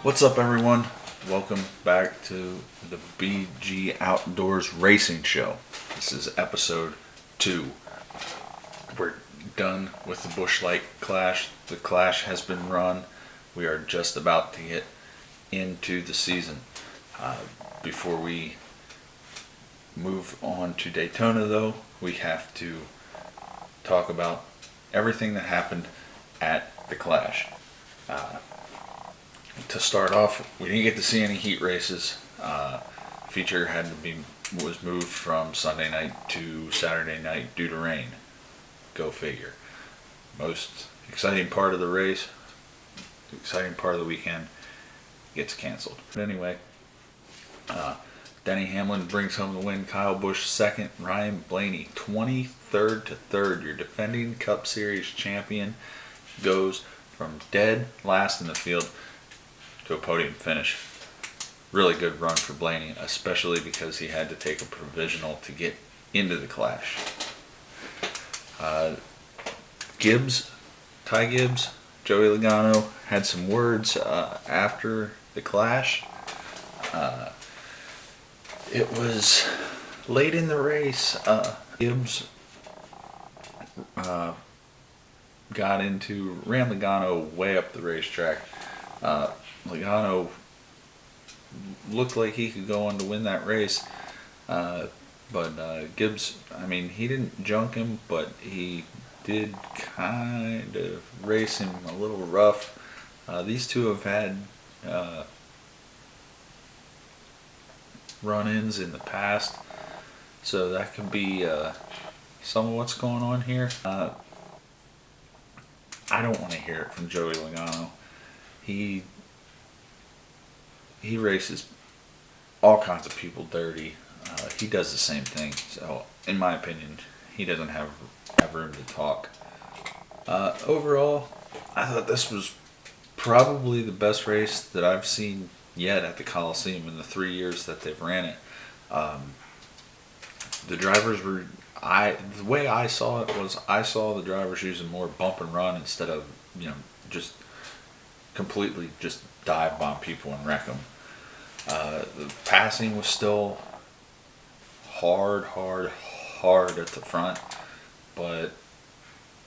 What's up, everyone? Welcome back to the BG Outdoors Racing Show. This is episode 2. We're done with the Busch Light Clash. The Clash has been run. We are just about to get into the season. Before we move on to Daytona, though, we have to talk about everything that happened at the Clash. To start off, we didn't get to see any heat races. Feature was moved from Sunday night to Saturday night due to rain. Go figure. Most exciting part of the race, exciting part of the weekend, gets canceled. But anyway, Denny Hamlin brings home the win. Kyle Busch second. Ryan Blaney 23rd to 3rd. Your defending Cup Series champion goes from dead last in the field to a podium finish. Really good run for Blaney, especially because he had to take a provisional to get into the Clash. Ty Gibbs, Joey Logano had some words after the Clash. It was late in the race. Gibbs ran Logano way up the racetrack. Logano looked like he could go on to win that race, but Gibbs, he didn't junk him, but he did kind of race him a little rough. These two have had run-ins in the past, so that could be some of what's going on here. I don't want to hear it from Joey Logano. He races all kinds of people dirty. He does the same thing. So, in my opinion, he doesn't have room to talk. Overall, I thought this was probably the best race that I've seen yet at the Coliseum in the 3 years that they've ran it. The drivers were... the way I saw it was I saw the drivers using more bump and run instead of, just completely just dive bomb people and wreck them. The passing was still hard at the front, but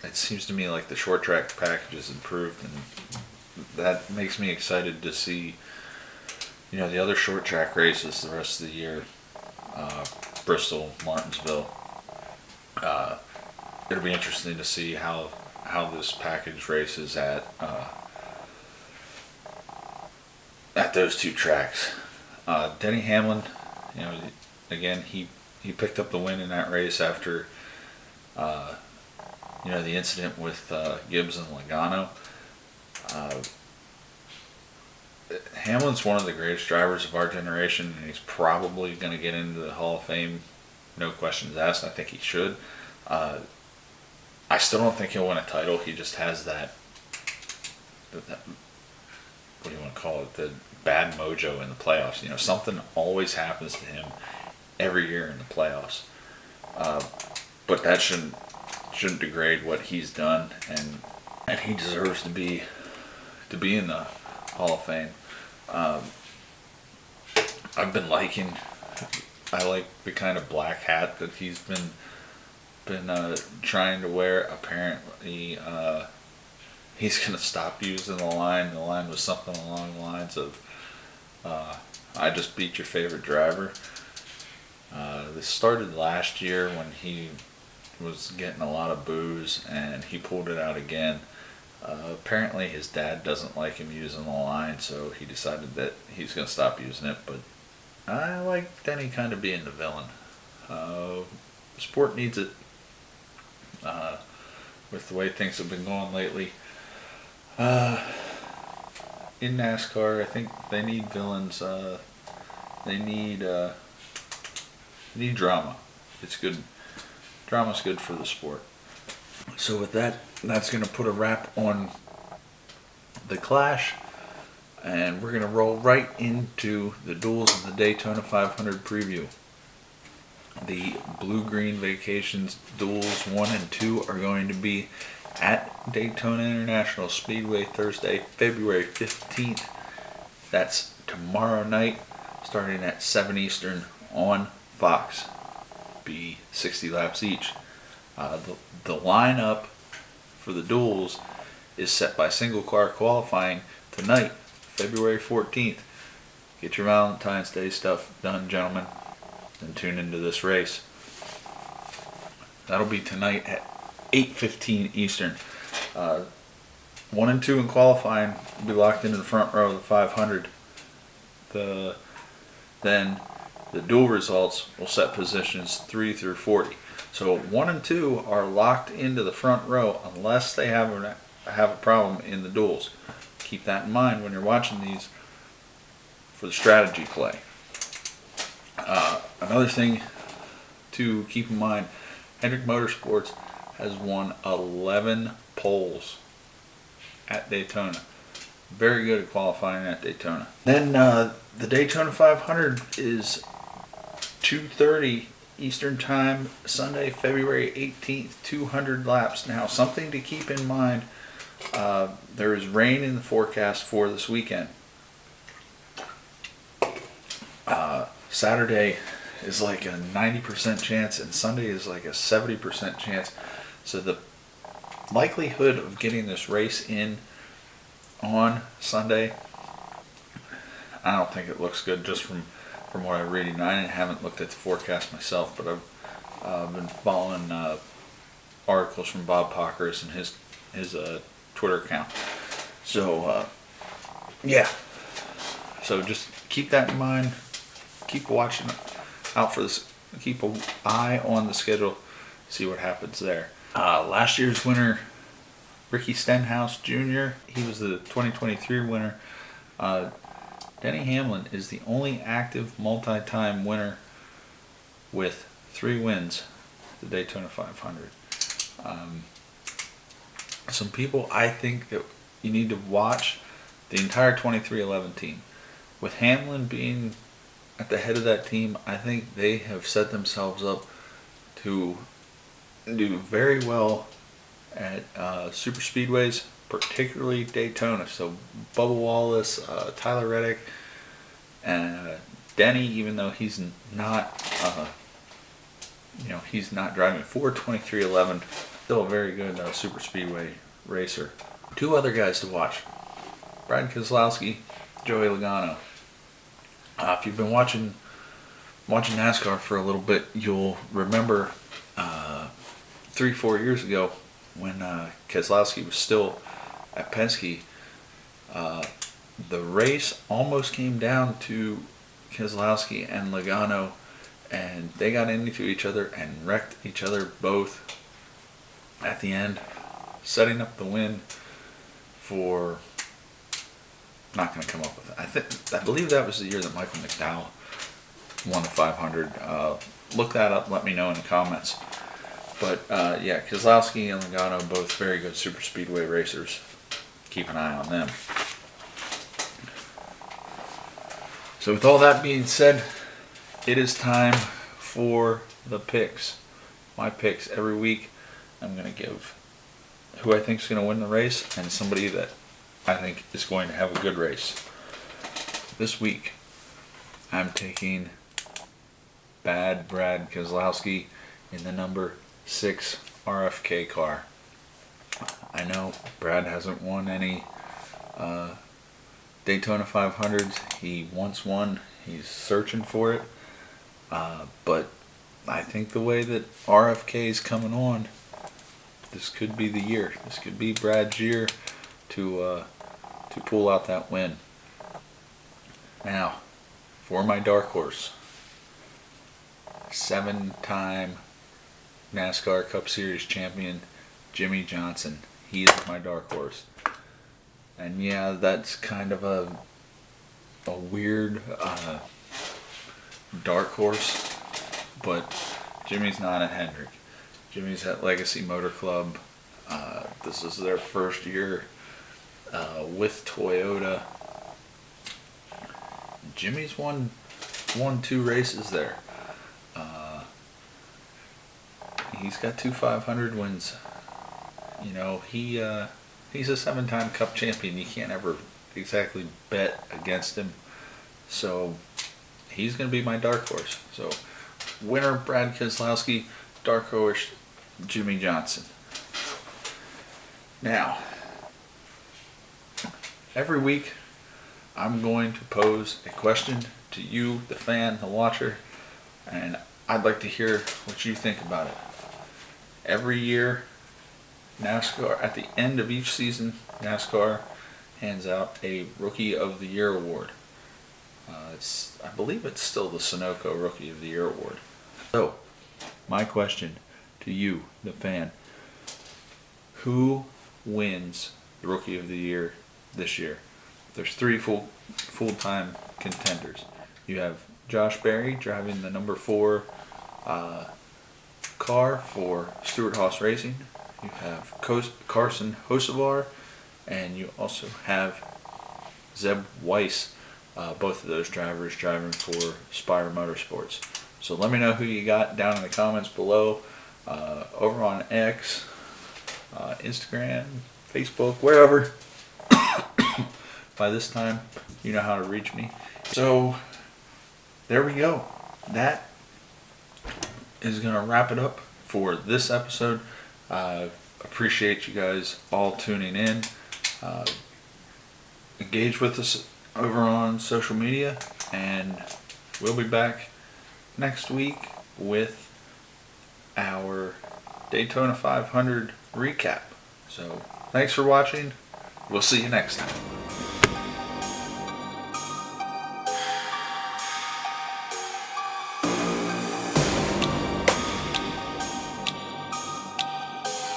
it seems to me like the short track package has improved, and that makes me excited to see, the other short track races the rest of the year. Bristol, Martinsville. It'll be interesting to see how this package races at those two tracks. Denny Hamlin, again, he picked up the win in that race after the incident with Gibbs and Logano. Hamlin's one of the greatest drivers of our generation, and he's probably going to get into the Hall of Fame, no questions asked. I think he should. I still don't think he'll win a title. He just has that what do you want to call it, the bad mojo in the playoffs. Something always happens to him every year in the playoffs. But that shouldn't degrade what he's done, and he deserves to be in the Hall of Fame. I like the kind of black hat that he's been trying to wear. Apparently, he's going to stop using the line. The line was something along the lines of, I just beat your favorite driver. This started last year when he was getting a lot of boos, and he pulled it out again. Apparently his dad doesn't like him using the line, so he decided that he's going to stop using it. But I like Denny kind of being the villain. Sport needs it. With the way things have been going lately. In NASCAR, I think they need villains. They need drama. It's good. Drama's good for the sport. So with that, that's going to put a wrap on the Clash, and we're going to roll right into the Duels of the Daytona 500 preview. The BlueGreen Vacations Duels 1 and 2 are going to be at Daytona International Speedway Thursday, February 15th That's tomorrow night, starting at 7 Eastern on Fox. Be 60 laps each. The lineup for the duels is set by single car qualifying tonight, February 14th. Get your Valentine's Day stuff done, gentlemen, and tune into this race. That'll be tonight at 8:15 Eastern. 1 and 2 in qualifying will be locked into the front row of the 500. Then the duel results will set positions 3 through 40. So 1 and 2 are locked into the front row unless they have a problem in the duels. Keep that in mind when you're watching these for the strategy play. Another thing to keep in mind, Hendrick Motorsports has won 11 poles at Daytona. Very good at qualifying at Daytona. Then the Daytona 500 is 2:30 Eastern Time, Sunday, February 18th, 200 laps. Now, something to keep in mind, there is rain in the forecast for this weekend. Saturday is like a 90% chance, and Sunday is like a 70% chance. So the likelihood of getting this race in on Sunday, I don't think it looks good just from what I'm reading. I haven't looked at the forecast myself, but I've been following articles from Bob Pockers and his Twitter account. So yeah, so just keep that in mind. Keep watching out for this. Keep an eye on the schedule. See what happens there. Last year's winner, Ricky Stenhouse Jr. He was the 2023 winner. Denny Hamlin is the only active multi-time winner with 3 wins at the Daytona 500. Some people, I think that you need to watch the entire 23-11 team. With Hamlin being at the head of that team, I think they have set themselves up to do very well at super speedways, particularly Daytona. So Bubba Wallace, Tyler Reddick, and Denny, even though he's not, he's not driving for 2311, still a very good super speedway racer. 2 other guys to watch: Brad Keselowski, Joey Logano. If you've been watching NASCAR for a little bit, you'll remember 3-4 years ago when Keselowski was still at Penske. The race almost came down to Keselowski and Logano, and they got into each other and wrecked each other both at the end, setting up the win for... Not going to come up with it. I believe that was the year that Michael McDowell won the 500. Look that up. Let me know in the comments. But yeah, Keselowski and Logano, both very good super speedway racers. Keep an eye on them. So with all that being said, it is time for the picks. My picks every week. I'm going to give who I think is going to win the race and somebody that I think is going to have a good race. This week, I'm taking Bad Brad Keselowski in the number 6 RFK car. I know Brad hasn't won any Daytona 500s. He once won. He's searching for it. But I think the way that RFK is coming on, this could be the year. This could be Brad's year to pull out that win. Now, for my dark horse, 7-time NASCAR Cup Series champion Jimmie Johnson. He is my dark horse. And yeah, that's kind of a weird dark horse, but Jimmy's not at Hendrick. Jimmy's at Legacy Motor Club. This is their first year with Toyota. Jimmy's won 2 races there. He's got 2 500 wins. You know, he's a 7-time Cup champion. You can't ever exactly bet against him. So he's going to be my dark horse. So winner Brad Keselowski, dark horse Jimmy Johnson. Now, every week I'm going to pose a question to you, the fan, the watcher, and I'd like to hear what you think about it. Every year, NASCAR, at the end of each season, NASCAR hands out a Rookie of the Year award. I believe it's still the Sunoco Rookie of the Year award. So, my question to you, the fan, who wins the Rookie of the Year this year? There's three full-time contenders. You have Josh Berry driving the number 4 car for Stewart-Haas Racing. You have Carson Hocevar, and you also have Zeb Weiss. Both of those drivers driving for Spire Motorsports. So let me know who you got down in the comments below, over on X, Instagram, Facebook, wherever. By this time, you know how to reach me. So there we go. That is going to wrap it up for this episode. Appreciate you guys all tuning in. Engage with us over on social media, and we'll be back next week with our Daytona 500 recap. So thanks for watching. We'll see you next time.